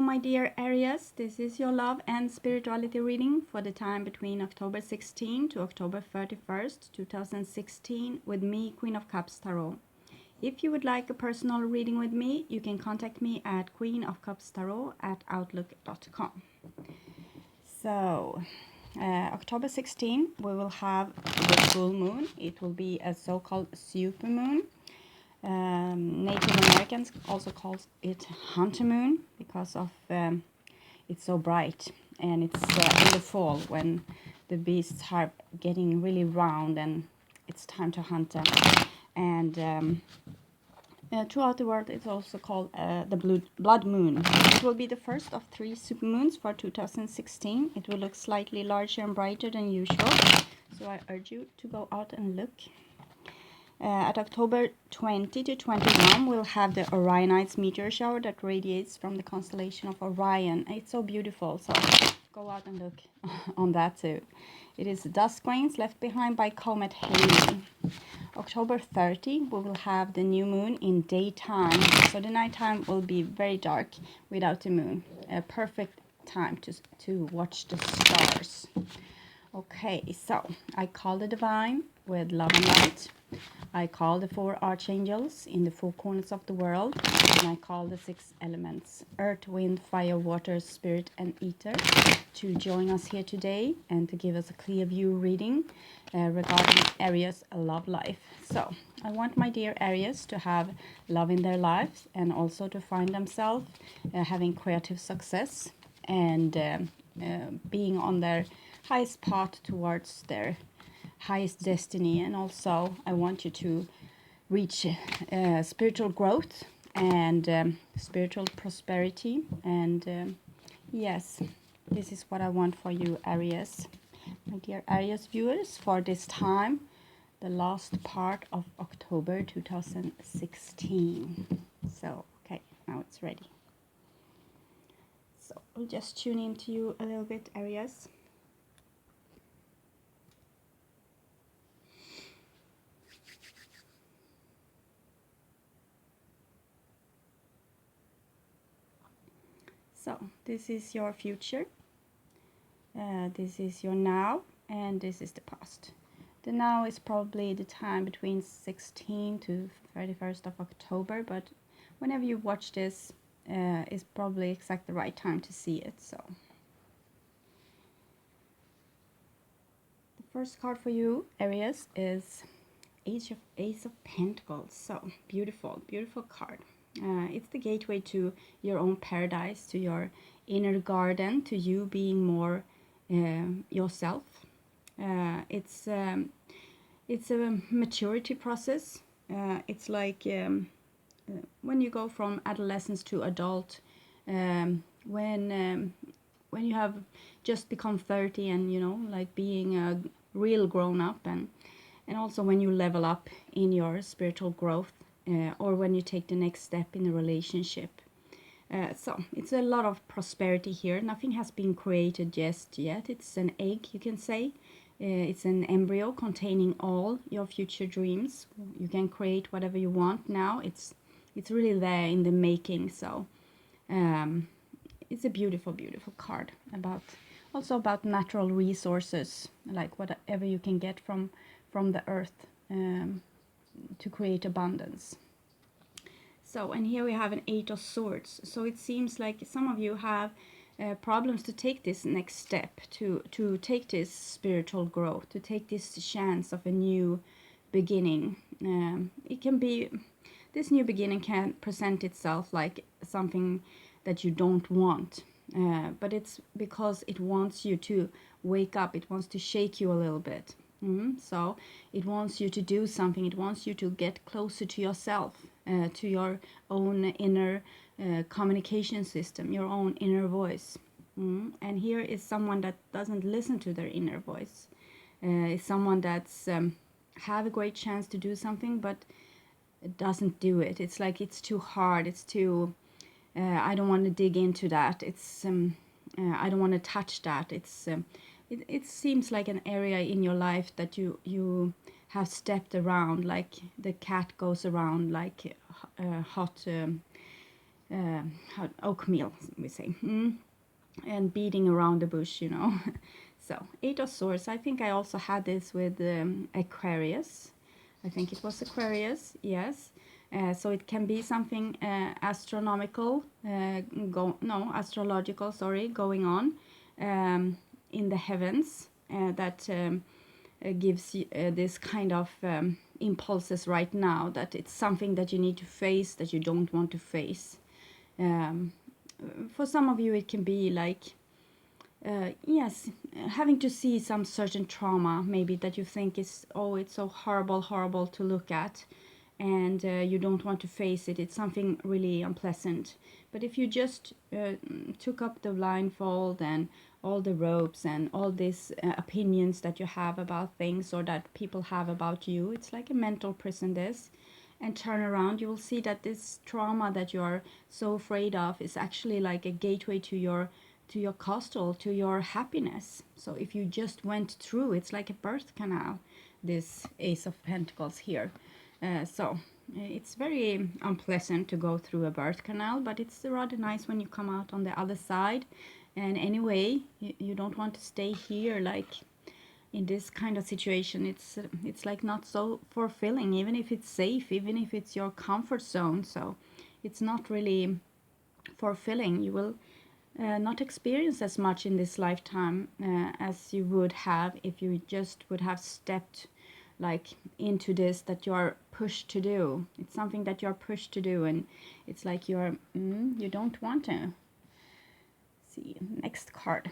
my dear Aries. This is your love and spirituality reading for the time between October 16 to October 31st, 2016 with me, Queen of Cups Tarot. If you would like a personal reading with me, you can contact me at queenofcupstarot@outlook.com. So, October 16, we will have the full moon. It will be a so-called super moon. Native Americans also call it hunter moon because of it's so bright, and it's in the fall when the beasts are getting really round and it's time to hunt them. And throughout the world it's also called the blood moon. It will be the first of 3 super moons for 2016. It will look slightly larger and brighter than usual, so I urge you to go out and look. At October 20 to 21, we'll have the Orionites meteor shower that radiates from the constellation of Orion. It's so beautiful, so go out and look on that too. It is dust grains left behind by comet Halley. October 30, we will have the new moon in daytime, so the nighttime will be very dark without the moon. A perfect time to watch the stars. Okay, so I call the divine with love and light. I call the 4 archangels in the 4 corners of the world, and I call the 6 elements, earth, wind, fire, water, spirit, and ether, to join us here today and to give us a clear view reading regarding Aries' love life. So, I want my dear Aries to have love in their lives and also to find themselves having creative success and being on their highest path towards their highest destiny. And also I want you to reach spiritual growth and spiritual prosperity, and yes, this is what I want for you, Aries, my dear Aries viewers, for this time, the last part of October 2016. So okay, now it's ready. So we'll just tune into you a little bit, Aries. So this is your future, this is your now, and this is the past. The now is probably the time between 16 to 31st of October, but whenever you watch this is probably exactly the right time to see it. So the first card for you, Aries, is Ace of Pentacles. So beautiful, beautiful card. It's the gateway to your own paradise, to your inner garden, to you being more yourself. It's a maturity process. It's like when you go from adolescence to adult, when you have just become 30 and, you know, like being a real grown up, and also when you level up in your spiritual growth. Or when you take the next step in a relationship. So it's a lot of prosperity here. Nothing has been created just yet. It's an egg, you can say. It's an embryo containing all your future dreams. You can create whatever you want now. It's really there in the making. So it's a beautiful, beautiful card, also about natural resources, like whatever you can get from the earth. To create abundance. So, and here we have an 8 of Swords. So it seems like some of you have problems to take this next step, to take this spiritual growth, to take this chance of a new beginning. It can be, this new beginning can present itself like something that you don't want, but it's because it wants you to wake up. It wants to shake you a little bit. So it wants you to do something. It wants you to get closer to yourself, to your own inner communication system, your own inner voice. And here is someone that doesn't listen to their inner voice. It's someone that's have a great chance to do something, but doesn't do it. It's like it's too hard. It's too. I don't want to dig into that. It's. I don't want to touch that. It's. It seems like an area in your life that you have stepped around, like the cat goes around like hot oatmeal, we say, and beating around the bush, you know. So 8 of Swords. I think I also had this with Aquarius. I think it was Aquarius, yes. So it can be something astronomical, astrological, sorry, going on in the heavens that gives you this kind of impulses right now, that it's something that you need to face that you don't want to face. For some of you it can be like yes, having to see some certain trauma maybe that you think is, oh, it's so horrible to look at, and you don't want to face it. It's something really unpleasant. But if you just took up the blindfold and all the ropes and all these opinions that you have about things or that people have about you, it's like a mental prison, this, and turn around, you will see that this trauma that you are so afraid of is actually like a gateway to your castle, to your happiness. So if you just went through, it's like a birth canal, this Ace of Pentacles here. So it's very unpleasant to go through a birth canal, but it's rather nice when you come out on the other side. And anyway, you don't want to stay here like in this kind of situation. It's like not so fulfilling, even if it's safe, even if it's your comfort zone. So it's not really fulfilling. You will not experience as much in this lifetime as you would have if you just would have stepped like into this that you are pushed to do. It's something that you're pushed to do, and it's like you don't want to. See, next card.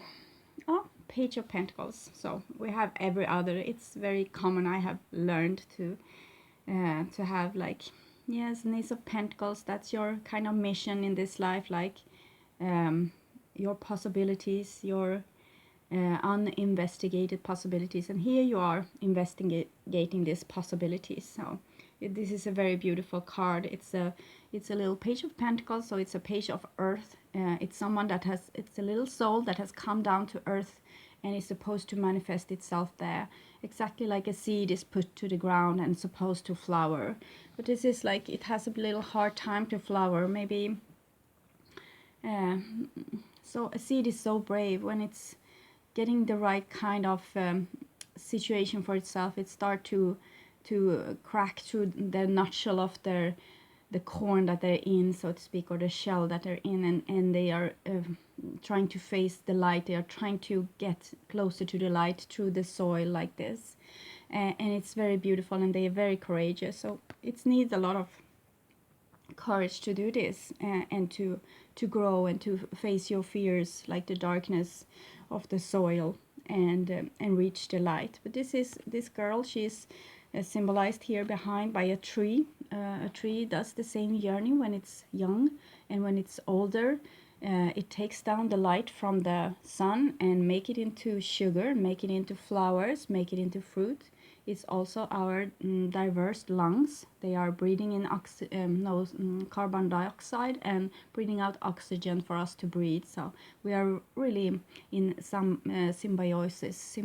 Oh, Page of Pentacles. So we have every other. It's very common. I have learned to have like, yes, an Ace of Pentacles. That's your kind of mission in this life, like your possibilities, your uninvestigated possibilities, and here you are investigating these possibilities. So this is a very beautiful card. It's a little Page of Pentacles, so it's a page of earth. It's someone that has, it's a little soul that has come down to earth and is supposed to manifest itself there, exactly like a seed is put to the ground and supposed to flower. But this is like, it has a little hard time to flower, maybe. So a seed is so brave when it's getting the right kind of situation for itself. It start to crack through the nutshell of the corn that they're in, so to speak, or the shell that they're in, and they are trying to face the light. They are trying to get closer to the light through the soil like this, and it's very beautiful, and they are very courageous. So it needs a lot of courage to do this, and to grow and to face your fears, like the darkness of the soil, and reach the light. But this girl, she's symbolized here behind by a tree. A tree does the same journey when it's young, and when it's older, it takes down the light from the sun and make it into sugar, make it into flowers, make it into fruit. It's also our diverse lungs. They are breathing in carbon dioxide and breathing out oxygen for us to breathe. So we are really in some symbiosis.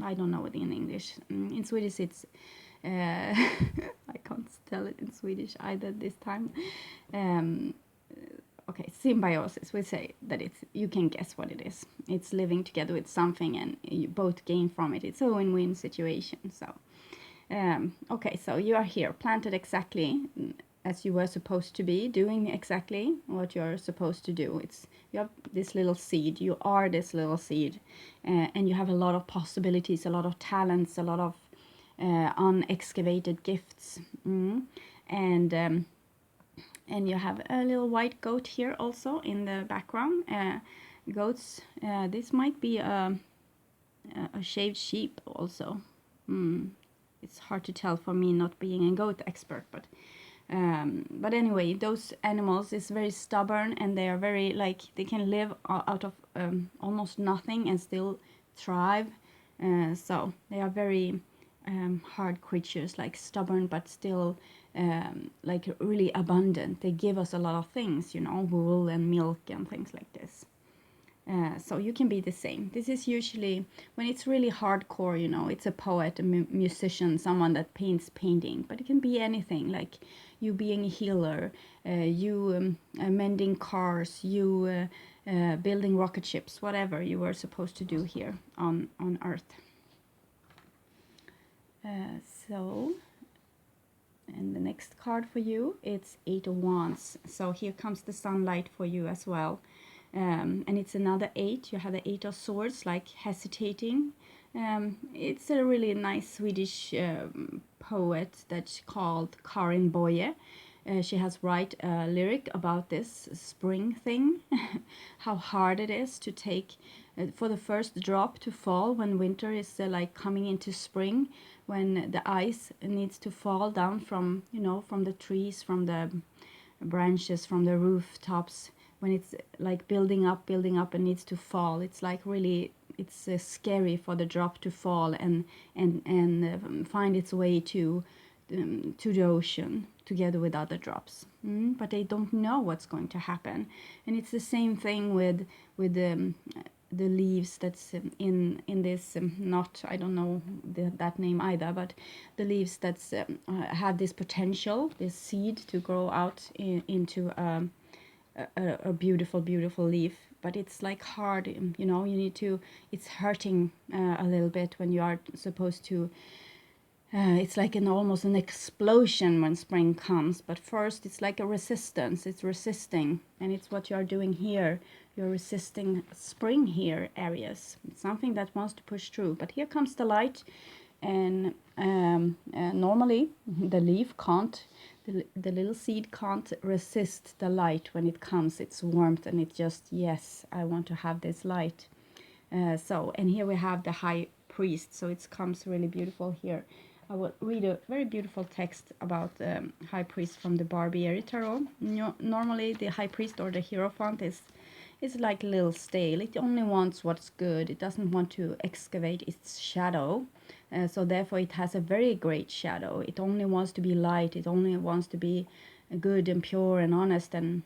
I don't know it in English. In Swedish, it's I can't tell it in Swedish either this time. Okay, symbiosis. We say that you can guess what it is. It's living together with something, and you both gain from it. It's a win-win situation. So, okay, so you are here, planted exactly as you were supposed to be, doing exactly what you're supposed to do. You have this little seed. You are this little seed, and you have a lot of possibilities, a lot of talents, a lot of unexcavated gifts, and you have a little white goat here also in the background. Goats, this might be a shaved sheep also. It's hard to tell for me, not being a goat expert, but anyway, those animals is very stubborn, and they are very, like, they can live out of almost nothing and still thrive. So they are very hard creatures, like stubborn but still like really abundant. They give us a lot of things, wool and milk and things like this. So you can be the same. This is usually when it's really hardcore, it's a poet, a musician, someone that paints painting, but it can be anything. Like you being a healer, you mending cars, you building rocket ships, whatever you were supposed to do here on Earth. So, and the next card for you, it's 8 of Wands. So here comes the sunlight for you as well. And it's another 8. You have the 8 of Swords, like hesitating. It's a really nice Swedish poet that's called Karin Boye. She has write a lyric about this spring thing, how hard it is to take for the first drop to fall when winter is like coming into spring, when the ice needs to fall down from, you know, from the trees, from the branches, from the rooftops, when it's like building up and needs to fall. It's like really, it's scary for the drop to fall and find its way to the ocean together with other drops. But they don't know what's going to happen. And it's the same thing with the leaves that's in this not, I don't know that name either, but the leaves that's have this potential, this seed to grow out into a beautiful leaf. But it's like hard, you know, you need to, it's hurting a little bit when you are supposed to it's like almost an explosion when spring comes. But first it's like a resistance, it's resisting, and it's what you're doing here. You're resisting spring here, Aries. It's something that wants to push through. But here comes the light, and normally the leaf can't, the little seed can't resist the light when it comes, its warmth, and it just, yes, I want to have this light. So, and here we have the High Priest, so it comes really beautiful here. I will read a very beautiful text about the High Priest from the Barbieri Tarot. Normally the High Priest or the Hierophant is like a little stale. It only wants what's good. It doesn't want to excavate its shadow. So therefore it has a very great shadow. It only wants to be light. It only wants to be good and pure and honest, and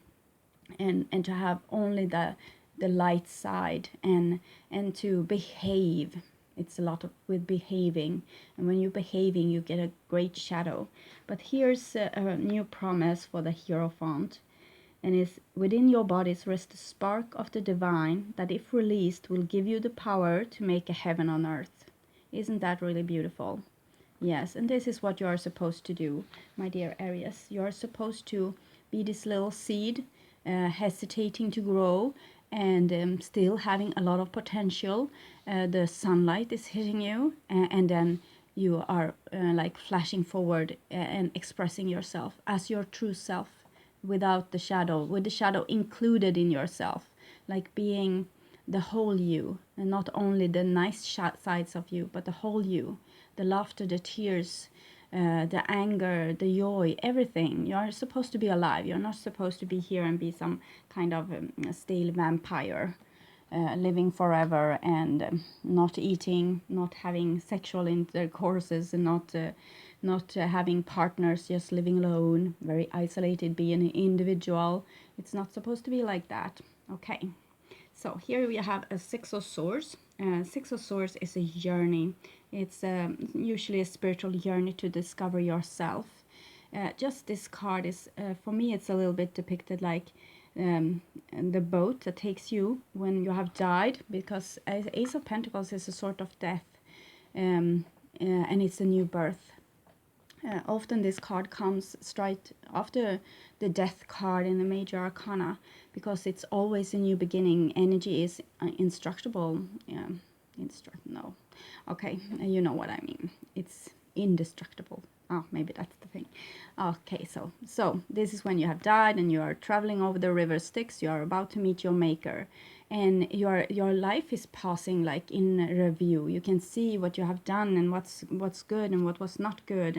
to have only the light side, and to behave. It's a lot of with behaving, and when you're behaving you get a great shadow. But here's a new promise for the Hierophant, and is within your bodies rests the spark of the divine that if released will give you the power to make a heaven on earth. Isn't that really beautiful? Yes, and this is what you are supposed to do, my dear Aries. You are supposed to be this little seed, hesitating to grow, and still having a lot of potential. The sunlight is hitting you, and then you are like flashing forward and expressing yourself as your true self, without the shadow, with the shadow included in yourself, like being the whole you, and not only the nice sides of you, but the whole you, the laughter, the tears, the anger, the joy, everything. You're supposed to be alive. You're not supposed to be here and be some kind of stale vampire, living forever, and not eating, not having sexual intercourses, and not having partners, just living alone, very isolated, being an individual. It's not supposed to be like that. Okay. So here we have a Six of Swords. Six of Swords is a journey. It's usually a spiritual journey to discover yourself. Just this card is, for me, it's a little bit depicted like the boat that takes you when you have died, because Ace of Pentacles is a sort of death, and it's a new birth. Often this card comes straight after the death card in the major arcana, because it's always a new beginning. Energy is indestructible. Yeah, no. Okay, you know what I mean. It's indestructible. Oh, maybe that's the thing. Okay, so this is when you have died and you are traveling over the river Styx. You are about to meet your maker, and your life is passing like in review. You can see what you have done and what's good and what was not good,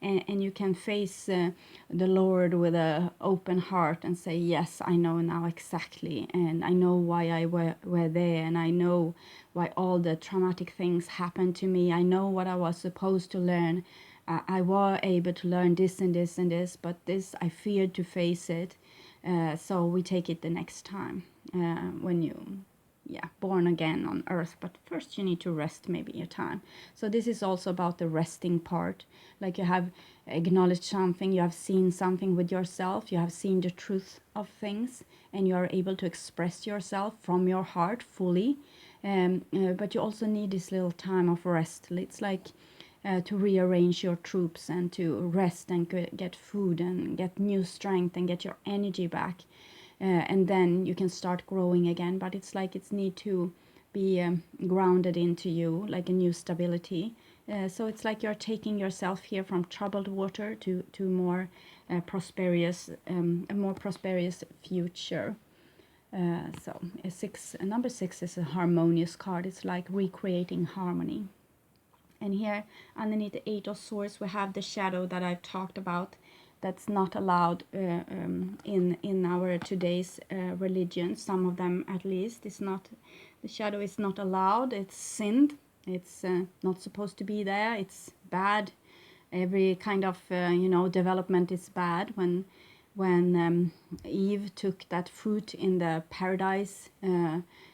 and you can face the Lord with a open heart and say, yes, I know now exactly, and I know why I were there, and I know why all the traumatic things happened to me. I know what I was supposed to learn. I was able to learn this and this and this, but this I feared to face it. So we take it the next time when you yeah, born again on earth, but first you need to rest maybe a time. So this is also about the resting part. Like you have acknowledged something, you have seen something with yourself, you have seen the truth of things, and you are able to express yourself from your heart fully. But you also need this little time of rest. It's like to rearrange your troops and to rest and get food and get new strength and get your energy back. And then you can start growing again. But it's like it's need to be grounded into you, like a new stability. So it's like you're taking yourself here from troubled water to more prosperous, a more prosperous future. So number six is a harmonious card. It's like recreating harmony. And here underneath the Eight of Swords, we have the shadow that I've talked about. That's not allowed in our today's religion. Some of them, at least, is not. The shadow is not allowed. It's sinned. It's not supposed to be there. It's bad. Every kind of development is bad. When Eve took that fruit in the paradise,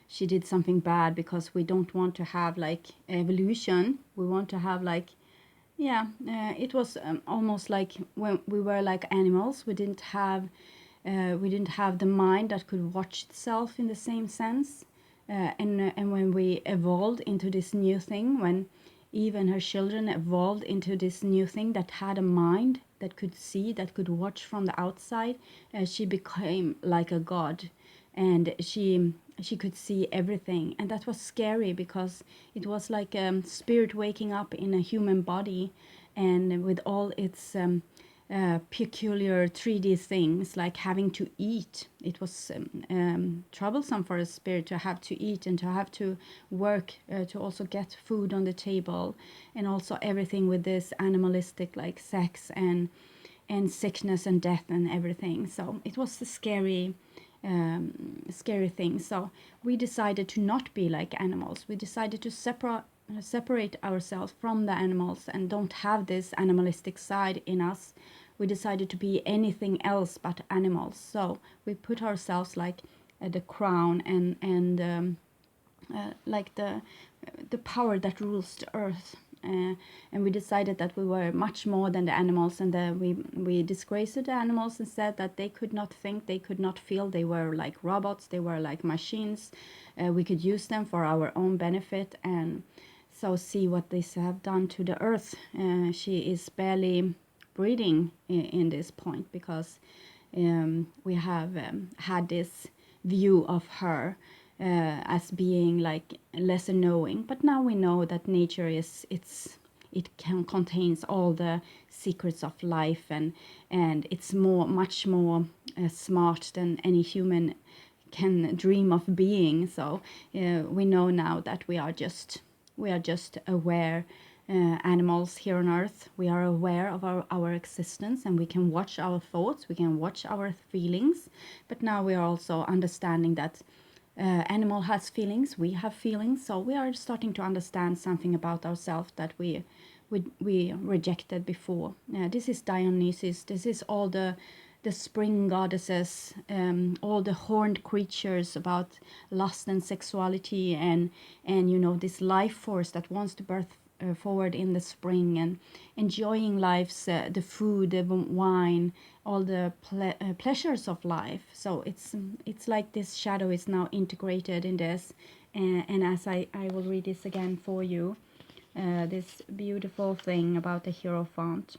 she did something bad, because we don't want to have like evolution. We want to have like, yeah, it was almost like when we were like animals. We didn't have the mind that could watch itself in the same sense. And when we evolved into this new thing, when Eve and her children evolved into this new thing that had a mind, that could see, that could watch from the outside, she became like a god, and she could see everything. And that was scary, because it was like a spirit waking up in a human body, and with all its peculiar 3D things, like having to eat. It was troublesome for a spirit to have to eat and to have to work to also get food on the table, and also everything with this animalistic, like sex and sickness and death and everything. So it was a scary thing. So we decided to not be like animals. We decided to separate ourselves from the animals and don't have this animalistic side in us. We decided to be anything else but animals. So we put ourselves like the crown and like the power that rules the earth. And we decided that we were much more than the animals, and we disgraced the animals and said that they could not think, they could not feel, they were like robots, they were like machines. We could use them for our own benefit. And so see what this have done to the earth. She is barely breathing in this point, because we have had this view of her as being like lesser knowing. But now we know that nature contains all the secrets of life, and it's much more smart than any human can dream of being. So we know now that we are just aware animals here on earth. We are aware of our existence, and we can watch our thoughts, we can watch our feelings. But now we are also understanding that animal has feelings, we have feelings. So we are starting to understand something about ourselves that we rejected before. This is Dionysus. This is all the spring goddesses, all the horned creatures, about lust and sexuality, and this life force that wants to birth forward in the spring, and enjoying life's the food, the wine, all the pleasures of life. So it's like this shadow is now integrated in this. And as I will read this again for you, this beautiful thing about the Hierophant.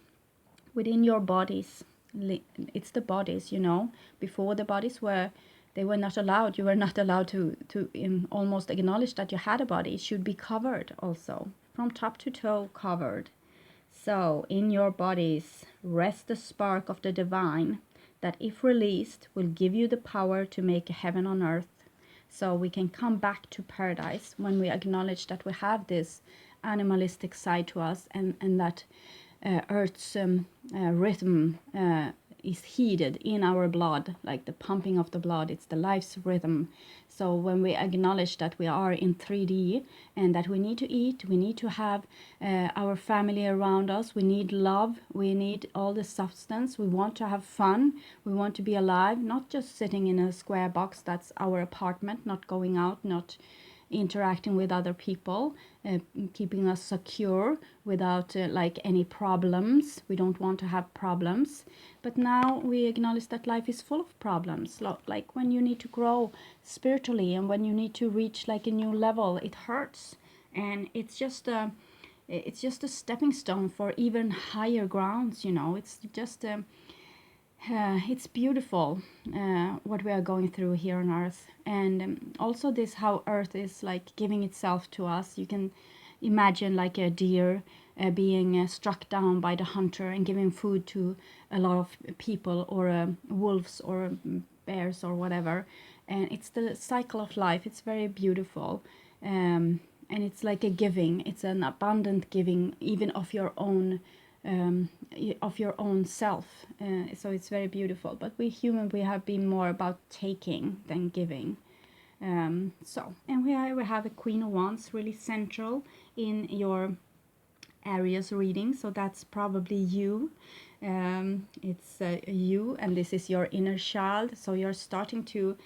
Within your bodies, it's the bodies, before the bodies they were not allowed, you were not allowed to almost acknowledge that you had a body. It should be covered also, from top to toe covered. So in your bodies rests the spark of the divine, that if released will give you the power to make a heaven on earth. So we can come back to paradise when we acknowledge that we have this animalistic side to us, and that earth's rhythm is heated in our blood, like the pumping of the blood. It's the life's rhythm. So when we acknowledge that we are in 3D and that we need to eat, we need to have our family around us, we need love, we need all the substance, we want to have fun, we want to be alive, not just sitting in a square box that's our apartment, not going out, not interacting with other people, keeping us secure without like any problems. We don't want to have problems. But now we acknowledge that life is full of problems. Like when you need to grow spiritually and when you need to reach like a new level, it hurts. And it's just a stepping stone for even higher grounds, you know. It's just it's beautiful what we are going through here on earth, and also this how earth is like giving itself to us. You can imagine like a deer being struck down by the hunter and giving food to a lot of people, or wolves or bears or whatever. And it's the cycle of life. It's very beautiful, and it's like a giving. It's an abundant giving, even of your own self. So it's very beautiful. But we human, we have been more about taking than giving. And we have a Queen of Wands really central in your Aries reading. So that's probably you. It's you, and this is your inner child. So you're starting to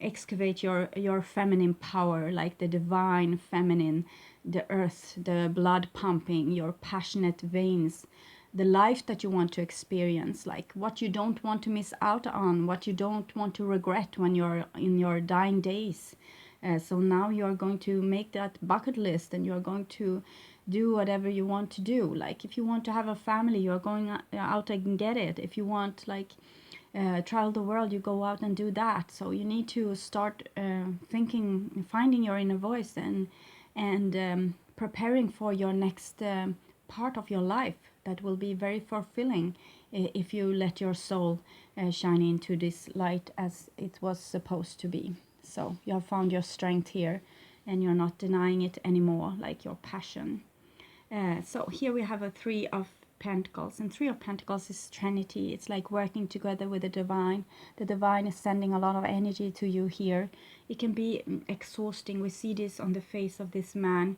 excavate your feminine power, like the divine feminine, the earth, the blood pumping, your passionate veins, the life that you want to experience, like what you don't want to miss out on, what you don't want to regret when you're in your dying days. So now you're going to make that bucket list, and you're going to do whatever you want to do. Like if you want to have a family, you're going out and get it. If you want like travel the world, you go out and do that. So you need to start thinking, finding your inner voice, and preparing for your next part of your life that will be very fulfilling if you let your soul shine into this light as it was supposed to be. So you have found your strength here, and you're not denying it anymore, like your passion. So here we have a Three of Pentacles, and Three of Pentacles is Trinity. It's like working together with the divine. The divine is sending a lot of energy to you here. It can be exhausting. We see this on the face of this man.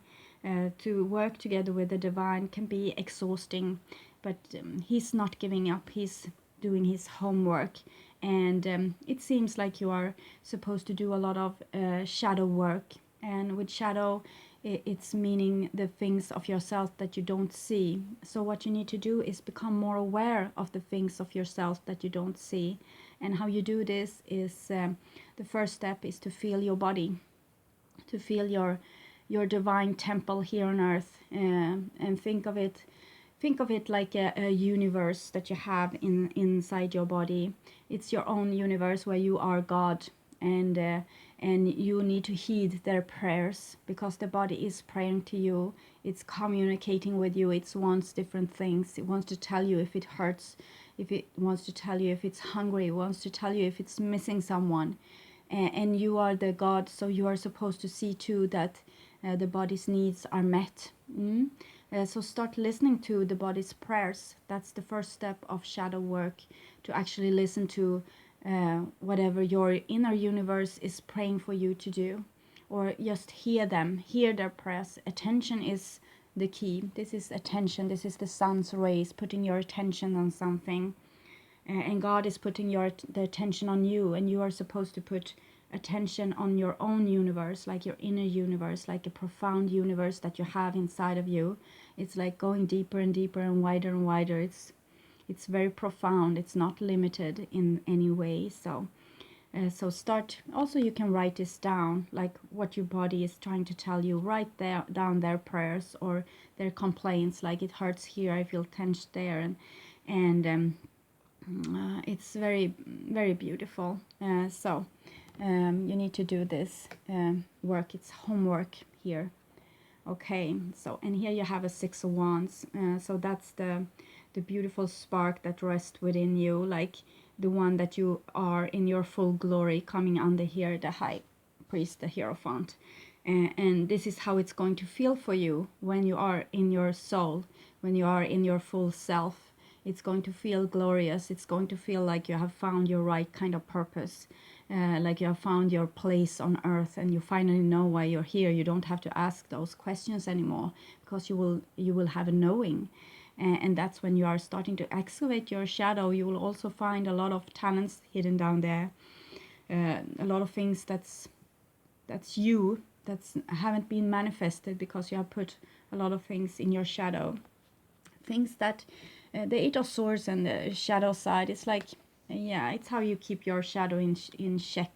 To work together with the divine can be exhausting, but he's not giving up. He's doing his homework, and it seems like you are supposed to do a lot of shadow work. And with shadow, it's meaning the things of yourself that you don't see. So what you need to do is become more aware of the things of yourself that you don't see. And how you do this is the first step is to feel your body, to feel your divine temple here on earth, and think of it like a universe that you have inside your body. It's your own universe where you are God, and you need to heed their prayers, because the body is praying to you. It's communicating with you. It wants different things. It wants to tell you if it hurts, if it wants to tell you if it's hungry, it wants to tell you if it's missing someone. And you are the God, so you are supposed to see too that the body's needs are met. So start listening to the body's prayers. That's the first step of shadow work, to actually listen to whatever your inner universe is praying for you to do, or just hear them, hear their prayers. Attention is the key. This is attention. This is the sun's rays, putting your attention on something, and God is putting the attention on you, and you are supposed to put attention on your own universe, like your inner universe, like a profound universe that you have inside of you. It's like going deeper and deeper and wider. It's very profound. It's not limited in any way. So start. Also, you can write this down, like what your body is trying to tell you. Write down their prayers or their complaints, like it hurts here, I feel tensed there, and it's very, very beautiful. You need to do this work. It's homework here. Okay, so, and here you have a Six of Wands. So that's the beautiful spark that rests within you, like the one that you are in your full glory, coming under here, the High Priest, the Hierophant. And this is how it's going to feel for you when you are in your soul, when you are in your full self. It's going to feel glorious. It's going to feel like you have found your right kind of purpose, like you have found your place on earth, and you finally know why you're here. You don't have to ask those questions anymore, because you will have a knowing. And that's when you are starting to excavate your shadow. You will also find a lot of talents hidden down there, a lot of things that's you, that's haven't been manifested because you have put a lot of things in your shadow. Things that the Eight of Swords and the shadow side, it's like, yeah, it's how you keep your shadow in check,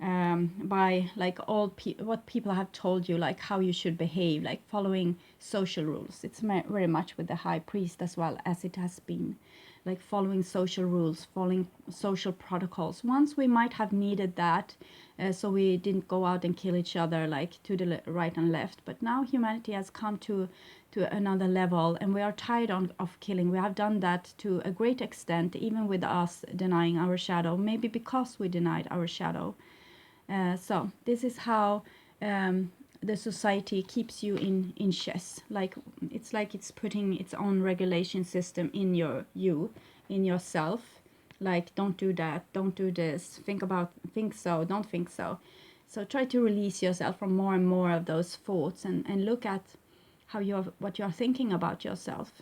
by like what people have told you, like how you should behave, like following social rules. It's very much with the High Priest as well, as it has been, like following social rules, following social protocols. Once we might have needed that, so we didn't go out and kill each other like to the right and left. But now humanity has come to another level, and we are tired of killing. We have done that to a great extent, even with us denying our shadow, maybe because we denied our shadow. So this is how the society keeps you in chess. Like it's putting its own regulation system in in yourself. Like, don't do that, don't do this, think so, don't think so. So try to release yourself from more and more of those thoughts, and look at what you're thinking about yourself.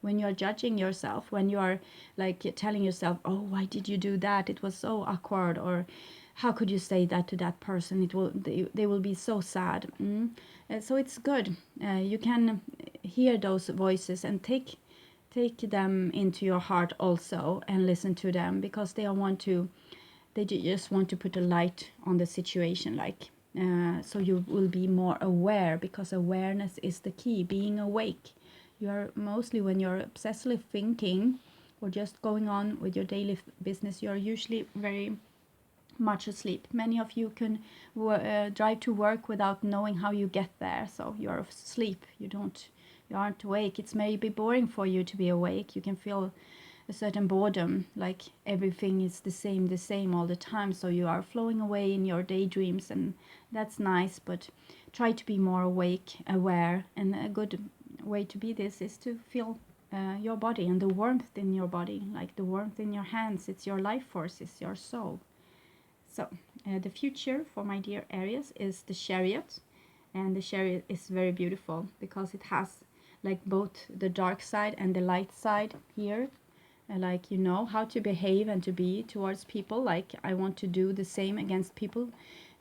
When you're judging yourself, when you are like telling yourself, oh, why did you do that, it was so awkward, or how could you say that to that person, they will be so sad. So it's good, you can hear those voices and take them into your heart also, and listen to them, because they just want to put a light on the situation, like, so you will be more aware, because awareness is the key, being awake. You are mostly, when you're obsessively thinking or just going on with your daily business, you're usually very much asleep. Many of you can drive to work without knowing how you get there, so you're asleep. You aren't awake. It's maybe boring for you to be awake. You can feel a certain boredom, like everything is the same all the time, so you are flowing away in your daydreams, and that's nice. But try to be more awake, aware, and a good way to be this is to feel your body and the warmth in your body, like the warmth in your hands. It's your life force, it's your soul. So the future for my dear Aries is the Chariot, and the Chariot is very beautiful because it has like both the dark side and the light side here. Like, you know how to behave and to be towards people. Like, I want to do the same against people,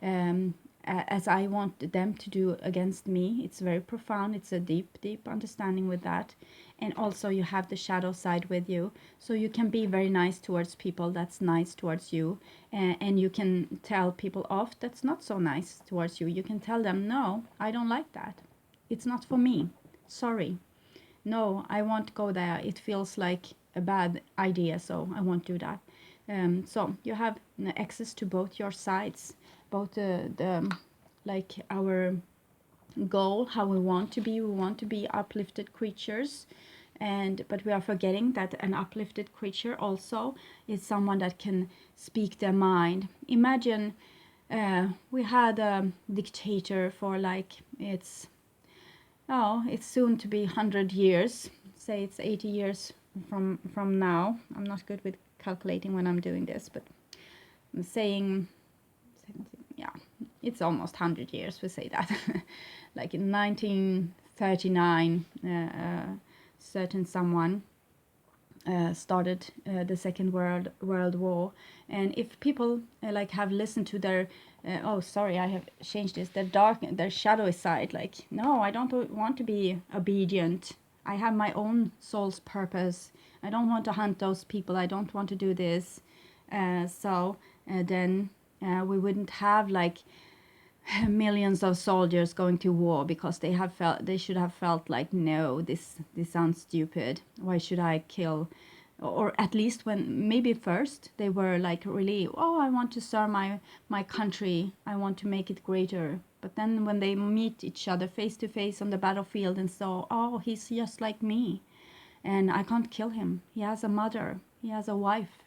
as I want them to do against me. It's very profound. It's a deep understanding with that. And also you have the shadow side with you, so you can be very nice towards people that's nice towards you, and you can tell people off that's not so nice towards you. You can tell them, no, I don't like that, it's not for me, sorry, no, I won't go there, it feels like a bad idea, so I won't do that. So you have access to both your sides, both the like our goal, how we want to be. We want to be uplifted creatures, but we are forgetting that an uplifted creature also is someone that can speak their mind. Imagine we had a dictator for like, it's soon to be 100 years, say it's 80 years from now. I'm not good with calculating when I'm doing this, but I'm saying, yeah, it's almost 100 years, we say that. Like in 1939, certain someone started the Second World War. And if people like have listened to their oh, sorry, I have changed this, their shadowy side, like, no, I don't want to be obedient, I have my own soul's purpose, I don't want to hunt those people, I don't want to do this, so then we wouldn't have like millions of soldiers going to war, because they should have felt like, no, this sounds stupid, why should I kill? Or at least, when maybe first they were like, really, oh, I want to serve my country, I want to make it greater. But then when they meet each other face to face on the battlefield, and so, oh, he's just like me, and I can't kill him, he has a mother, he has a wife.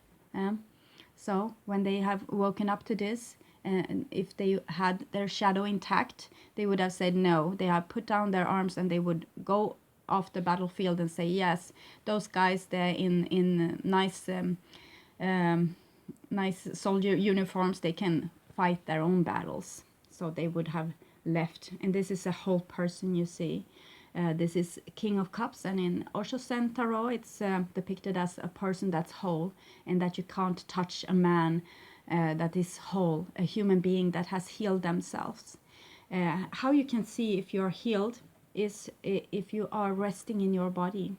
So when they have woken up to this, and if they had their shadow intact, they would have said no. They have put down their arms, and they would go off the battlefield and say, yes, those guys there in nice nice soldier uniforms, they can fight their own battles. So they would have left. And this is a whole person, you see. This is King of Cups, and in Osho Zen Tarot, it's depicted as a person that's whole, and that you can't touch a man that is whole, a human being that has healed themselves. How you can see if you're healed is if you are resting in your body.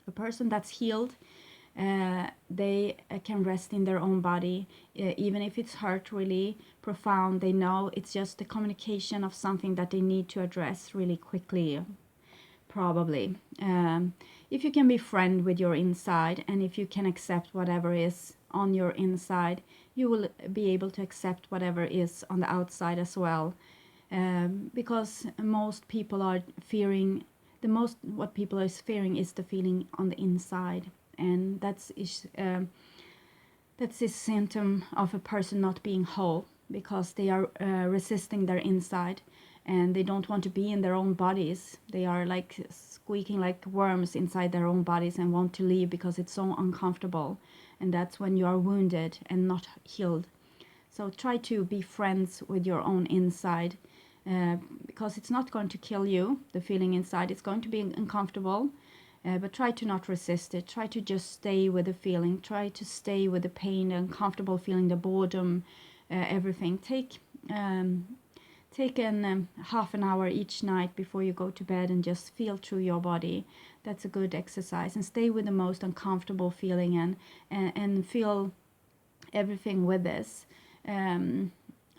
A person that's healed, they can rest in their own body, even if it's hurt really profound. They know it's just the communication of something that they need to address really quickly, probably. If you can be friend with your inside, and if you can accept whatever is on your inside, you will be able to accept whatever is on the outside as well. Because most people are fearing, what people are fearing is the feeling on the inside, and that's a symptom of a person not being whole, because they are resisting their inside, and they don't want to be in their own bodies. They are like squeaking like worms inside their own bodies and want to leave because it's so uncomfortable, and that's when you are wounded and not healed. So try to be friends with your own inside, because it's not going to kill you, the feeling inside. It's going to be uncomfortable, but try to not resist it. Try to just stay with the feeling. Try to stay with the pain, the uncomfortable feeling, the boredom, everything. Take half an hour each night before you go to bed and just feel through your body. That's a good exercise. And stay with the most uncomfortable feeling, and feel everything with this.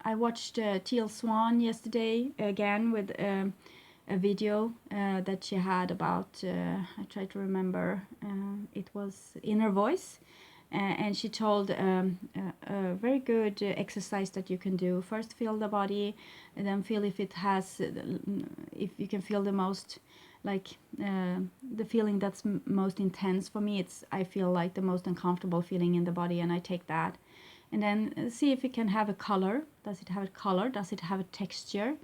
I watched Teal Swan yesterday again with a video that she had about, I try to remember, it was Inner Voice. And she told a very good exercise that you can do. First feel the body, and then feel if it has, if you can feel the most, like the feeling that's most intense. For me, I feel like the most uncomfortable feeling in the body, and I take that. And then see if it can have a color. Does it have a color? Does it have a texture?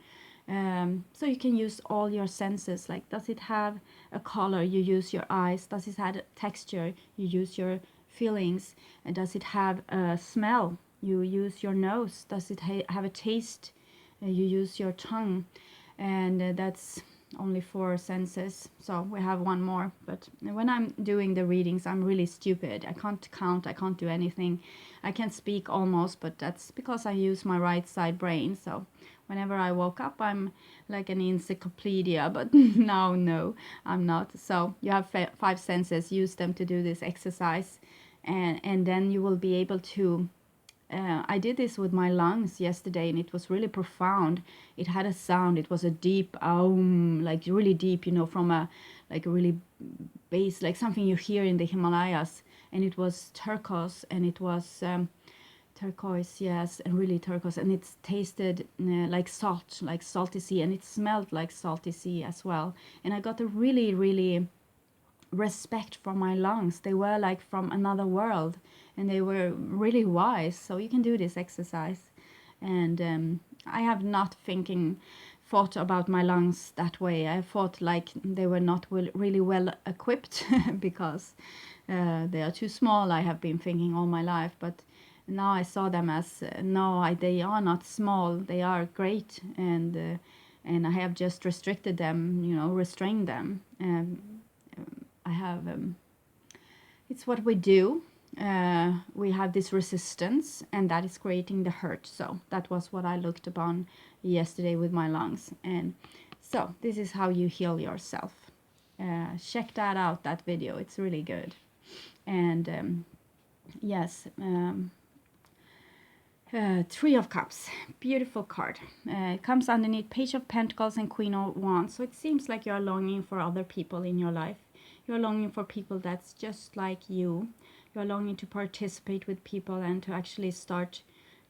So you can use all your senses. Like, does it have a color? You use your eyes. Does it have a texture? You use your feelings. And does it have a smell? You use your nose. Does it have a taste? You use your tongue. And that's only 4 senses, so we have one more. But when I'm doing the readings, I'm really stupid. I can't count, I can't do anything. I can speak almost, but that's because I use my right side brain. So whenever I woke up, I'm like an encyclopedia, but now, no, I'm not. So you have 5 senses, use them to do this exercise, and then you will be able to I did this with my lungs yesterday, and it was really profound. It had a sound. It was a deep like really deep, from a really bass, like something you hear in the Himalayas. And it was turquoise, and it was turquoise, yes, and really turquoise. And it tasted like salt, like salty sea, and it smelled like salty sea as well. And I got a really, really respect for my lungs. They were like from another world, and they were really wise. So you can do this exercise. And I have not thought about my lungs that way. I thought like they were not really well equipped because they are too small. I have been thinking all my life, but now I saw them as no, they are not small. They are great, and I have just restricted them, restrained them. I have, it's what we do. We have this resistance, and that is creating the hurt. So that was what I looked upon yesterday with my lungs. And so this is how you heal yourself. Check that out, that video. It's really good. And yes, 3 of Cups, beautiful card. It comes underneath Page of Pentacles and Queen of Wands. So it seems like you're longing for other people in your life. You're longing for people that's just like you. You're longing to participate with people and to actually start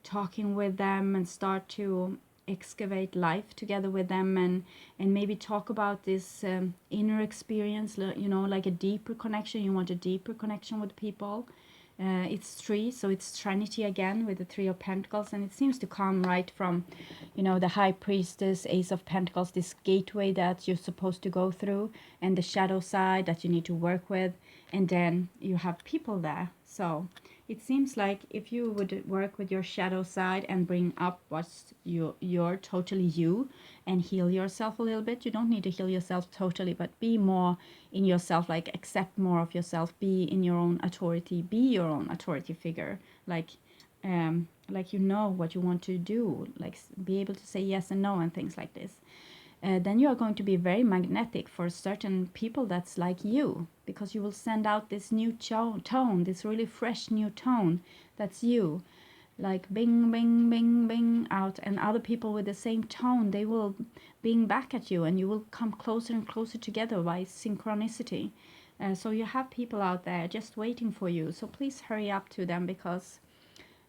talking with them and start to excavate life together with them, and maybe talk about this inner experience, like a deeper connection. You want a deeper connection with people. It's three, so it's Trinity again with the Three of Pentacles, and it seems to come right from, you know, the High Priestess, Ace of Pentacles, this gateway that you're supposed to go through, and the shadow side that you need to work with, and then you have people there. So it seems like if you would work with your shadow side and bring up what's you're totally you, and heal yourself a little bit. You don't need to heal yourself totally, but be more in yourself, like accept more of yourself, be in your own authority, be your own authority figure, like you know what you want to do, like be able to say yes and no and things like this. Then you are going to be very magnetic for certain people that's like you, because you will send out this new tone, this really fresh new tone that's you, like bing, bing, bing, bing out, and other people with the same tone, they will bing back at you, and you will come closer and closer together by synchronicity. So you have people out there just waiting for you. So please hurry up to them, because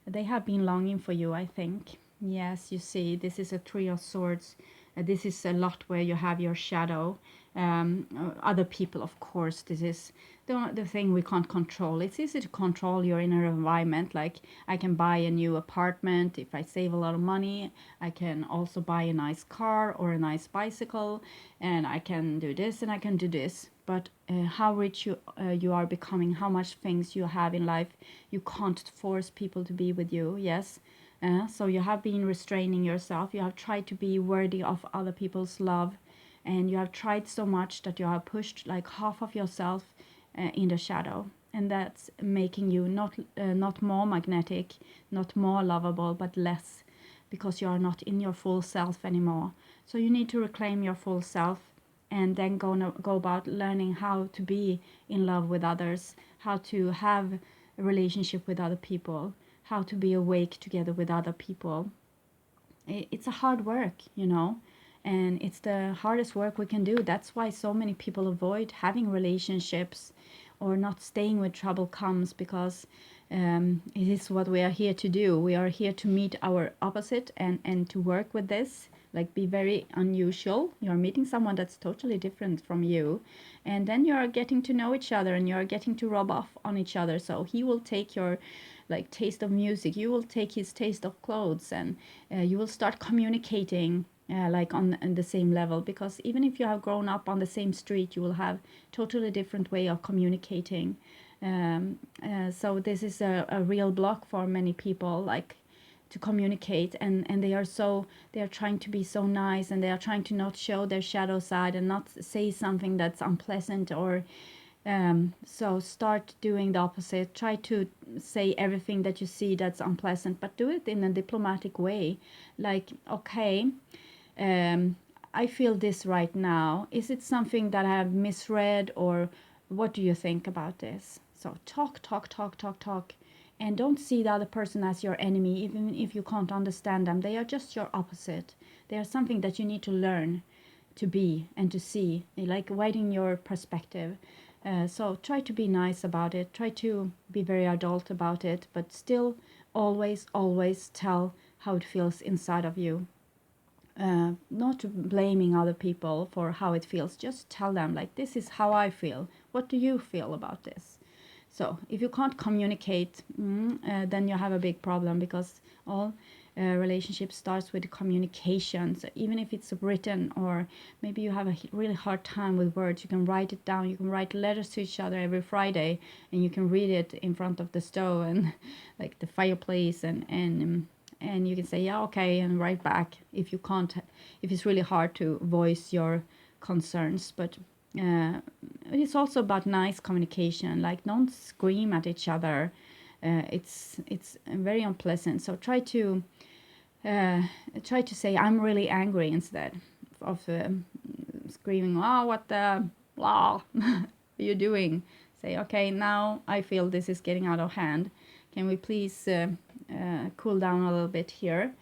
they have been longing for you, I think. Yes, you see, this is a Three of Swords. This is a lot where you have your shadow. Other people, of course, this is the thing we can't control. It's easy to control your inner environment. Like, I can buy a new apartment if I save a lot of money. I can also buy a nice car or a nice bicycle, and I can do this and I can do this. But how rich you are becoming, how much things you have in life, you can't force people to be with you. Yes. So you have been restraining yourself. You have tried to be worthy of other people's love, and you have tried so much that you have pushed like half of yourself in the shadow, and that's making you not more magnetic, not more lovable, but less, because you are not in your full self anymore. So you need to reclaim your full self, and then go about learning how to be in love with others, how to have a relationship with other people, how to be awake together with other people. It's a hard work, you know, and it's the hardest work we can do. That's why so many people avoid having relationships or not staying when trouble comes, because it is what we are here to do. We are here to meet our opposite, and to work with this, like be very unusual. You're meeting someone that's totally different from you, and then you're getting to know each other, and you're getting to rub off on each other. So he will take your like taste of music, you will take his taste of clothes, and you will start communicating like on the same level, because even if you have grown up on the same street, you will have totally different way of communicating. So this is a real block for many people, like to communicate, and they are trying to be so nice, and they are trying to not show their shadow side and not say something that's unpleasant, or so start doing the opposite. Try to say everything that you see that's unpleasant, but do it in a diplomatic way. Like, okay, I feel this right now. Is it something that I have misread, or what do you think about this? So talk, talk, talk, talk, talk. And don't see the other person as your enemy, even if you can't understand them. They are just your opposite. They are something that you need to learn to be and to see, like widen your perspective. So try to be nice about it. Try to be very adult about it, but still always, always tell how it feels inside of you. Not blaming other people for how it feels. Just tell them, like, this is how I feel. What do you feel about this? So if you can't communicate, then you have a big problem, because all relationship starts with communication. So even if it's written, or maybe you have a really hard time with words, you can write it down. You can write letters to each other every Friday, and you can read it in front of the stove and like the fireplace, and you can say, yeah, okay, and write back if you can't, if it's really hard to voice your concerns. But it's also about nice communication, like don't scream at each other. It's very unpleasant. So try to say, I'm really angry, instead of screaming, oh, what the blah are you doing? Say, okay, now I feel this is getting out of hand. Can we please cool down a little bit here?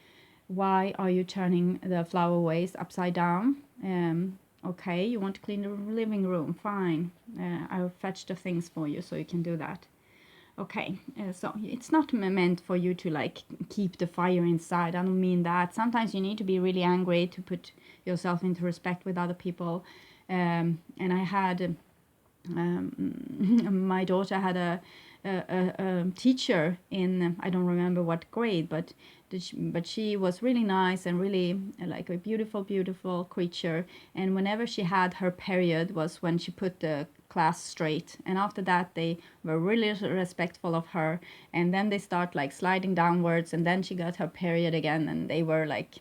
Why are you turning the flower vase upside down? Okay, you want to clean the living room, fine. I'll fetch the things for you so you can do that. Okay, so it's not meant for you to like keep the fire inside. I don't mean that. Sometimes you need to be really angry to put yourself into respect with other people. And I had my daughter had teacher in I don't remember what grade, but she was really nice and really like a beautiful, beautiful creature. And whenever she had her period was when she put the class straight. And after that, they were really respectful of her. And then they start like sliding downwards, and then she got her period again, and they were like,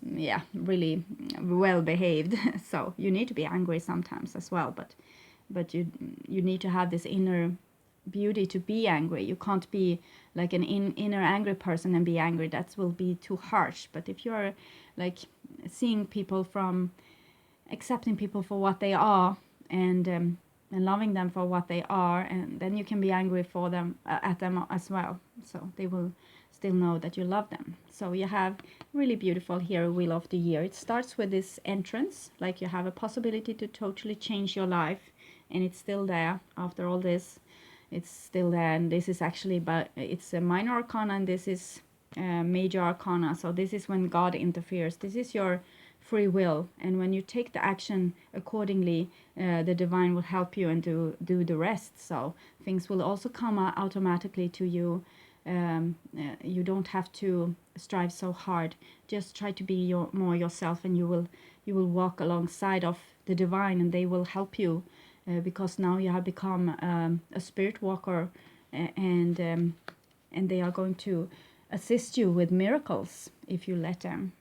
yeah, really well behaved. So you need to be angry sometimes as well, but you need to have this inner beauty to be angry. You can't be like an inner angry person and be angry. That will be too harsh. But if you're like seeing people from accepting people for what they are, and loving them for what they are, and then you can be angry for them at them as well, so they will still know that you love them. So you have really beautiful here Wheel of the Year. It starts with this entrance, like you have a possibility to totally change your life, and it's still there after all this. It's still there, and this is actually, but it's a minor arcana, and this is major arcana. So this is when God interferes. This is your free will, and when you take the action accordingly, the divine will help you and do the rest. So things will also come automatically to you. You don't have to strive so hard. Just try to be more yourself, and you will walk alongside of the divine, and they will help you, because now you have become a spirit walker, and they are going to assist you with miracles if you let them.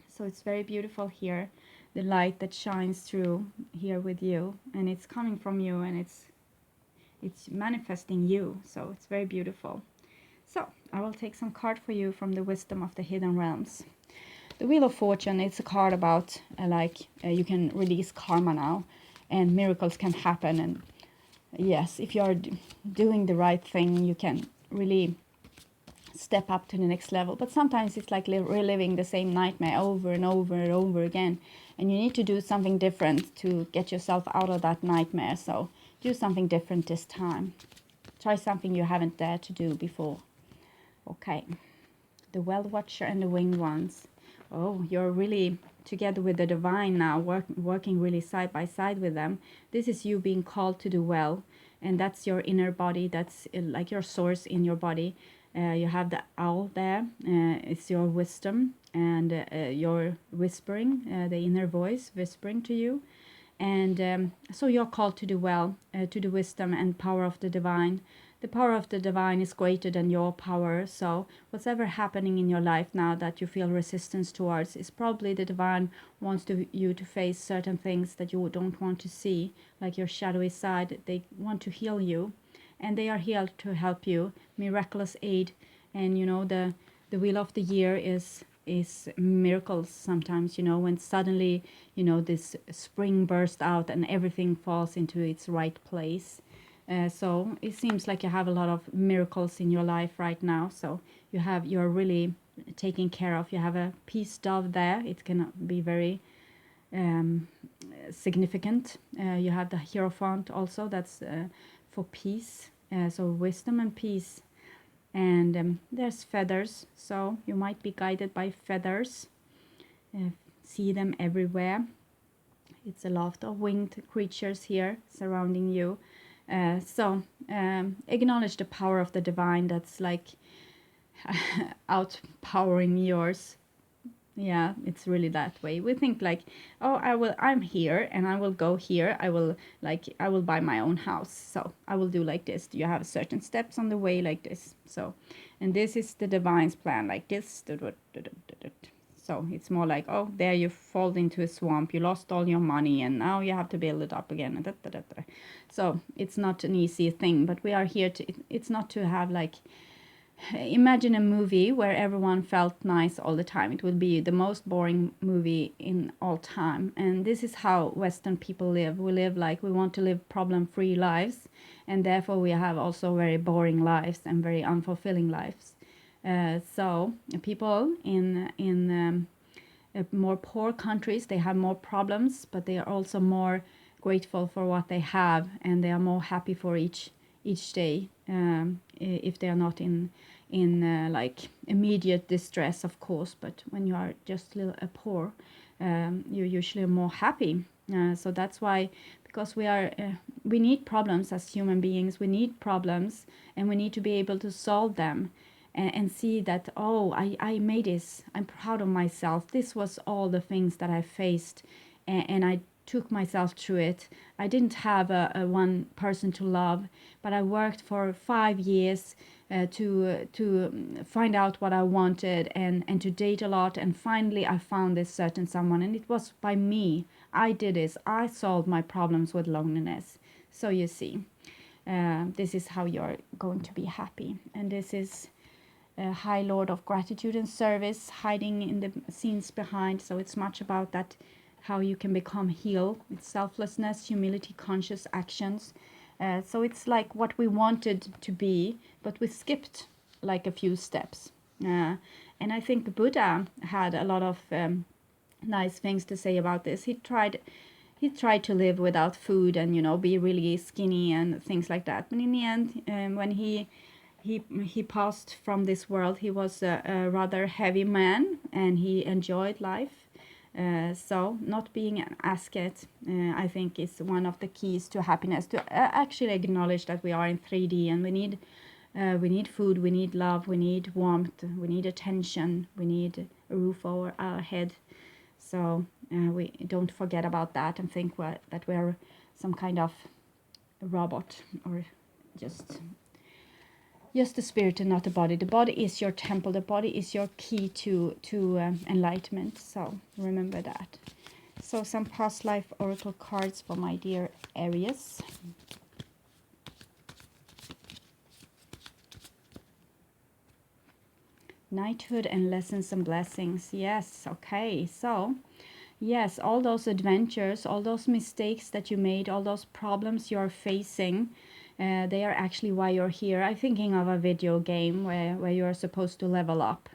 So it's very beautiful here, the light that shines through here with you, and it's coming from you, and it's manifesting you. So it's very beautiful. So I will take some card for you from the Wisdom of the Hidden Realms. The Wheel of Fortune, it's a card about you can release karma now, and miracles can happen. And yes, if you are doing the right thing, you can really step up to the next level. But sometimes it's like reliving the same nightmare over and over and over again, and you need to do something different to get yourself out of that nightmare. So do something different this time. Try something you haven't dared to do before. Okay, the Well Watcher and the Winged Ones. Oh, you're really together with the divine now, working really side by side with them. This is you being called to do well, and that's your inner body. That's like your source in your body. You have the owl there. It's your wisdom and your whispering, the inner voice whispering to you. And so you're called to do well, to the wisdom and power of the divine. The power of the divine is greater than your power. So what's ever happening in your life now that you feel resistance towards is probably the divine wants you to face certain things that you don't want to see, like your shadowy side. They want to heal you, and they are here to help you. Miraculous aid. And you know, the Wheel of the Year is miracles sometimes, you know, when suddenly, you know, this spring bursts out and everything falls into its right place. So it seems like you have a lot of miracles in your life right now. So you're really taken care of. You have a peace dove there. It can be very significant. You have the Hierophant also. That's for peace. So wisdom and peace. And there's feathers. So you might be guided by feathers. See them everywhere. It's a lot of winged creatures here surrounding you. So acknowledge the power of the divine that's like outpowering yours. Yeah, it's really that way. We think like, oh, I'm here and I will go here. I will buy my own house. So I will do like this. You have certain steps on the way like this. So, and this is the divine's plan like this. So it's more like, oh, there you fall into a swamp. You lost all your money and now you have to build it up again. So it's not an easy thing, but we are here to, it's not to have like, imagine a movie where everyone felt nice all the time. It would be the most boring movie in all time. And this is how Western people live. We live like we want to live problem-free lives, and therefore we have also very boring lives and very unfulfilling lives. So people in more poor countries, they have more problems, but they are also more grateful for what they have, and they are more happy for each day, if they are not in like immediate distress, of course. But when you are just poor, you're usually more happy. So that's why, because we need problems as human beings. We need problems, and we need to be able to solve them, and see that, oh, I made this. I'm proud of myself. This was all the things that I faced, and I took myself through it. I didn't have a one person to love, but I worked for 5 years to find out what I wanted, and to date a lot, and finally I found this certain someone, and it was by me. I did this. I solved my problems with loneliness. So you see, this is how you're going to be happy, and this is High Lord of Gratitude and Service, hiding in the scenes behind. So it's much about that, how you can become healed. It's selflessness, humility, conscious actions. So it's like what we wanted to be, but we skipped like a few steps. And I think Buddha had a lot of nice things to say about this. He tried to live without food and, be really skinny and things like that. But in the end, when he passed from this world, he was a rather heavy man, and he enjoyed life. So not being an asket, I think, is one of the keys to happiness. To actually acknowledge that we are in 3D, and we need food, we need love, we need warmth, we need attention, we need a roof over our head. So we don't forget about that and think that we're some kind of robot, or just a spirit and not a body. The body is your temple. The body is your key to enlightenment. So remember that. So some past life oracle cards for my dear Aries. Knighthood and lessons and blessings. Yes, okay. So yes, all those adventures, all those mistakes that you made, all those problems you're facing, they are actually why you're here. I'm thinking of a video game where you're supposed to level up.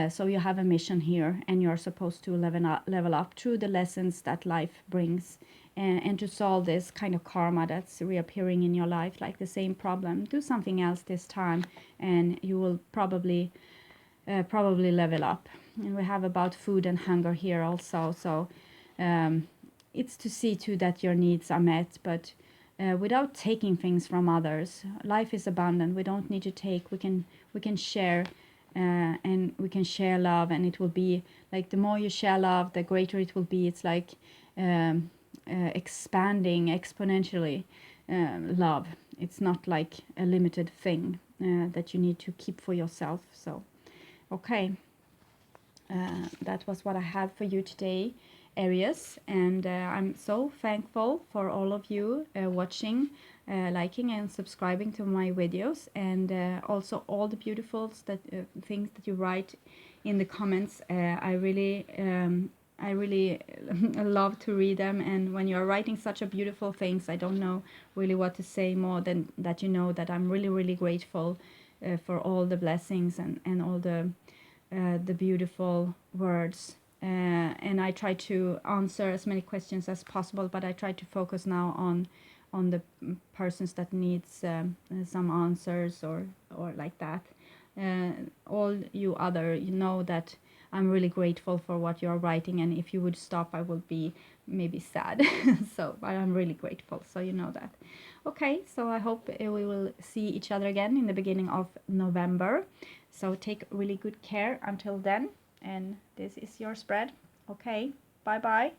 So you have a mission here, and you're supposed to level up through the lessons that life brings, and to solve this kind of karma that's reappearing in your life, like the same problem. Do something else this time, and you will probably level up. And we have about food and hunger here also. So it's to see to that your needs are met, but without taking things from others. Life is abundant. We don't need to take. We can share, and we can share love, and it will be like the more you share love, the greater it will be. It's like expanding exponentially. Love. It's not like a limited thing that you need to keep for yourself. So, okay. That was what I had for you today, Aries, and I'm so thankful for all of you watching, liking and subscribing to my videos, and also all the beautiful things that you write in the comments. I really love to read them, and when you're writing such a beautiful things, I don't know really what to say more than that. That I'm really, really grateful for all the blessings, and all the beautiful words. And I try to answer as many questions as possible, but I try to focus now on the persons that needs some answers, or like that. All you other, that I'm really grateful for what you're writing, and if you would stop, I would be maybe sad. So, but I'm really grateful, so you know that. Okay, so I hope we will see each other again in the beginning of November. So take really good care until then, and this is your spread. Okay, bye bye.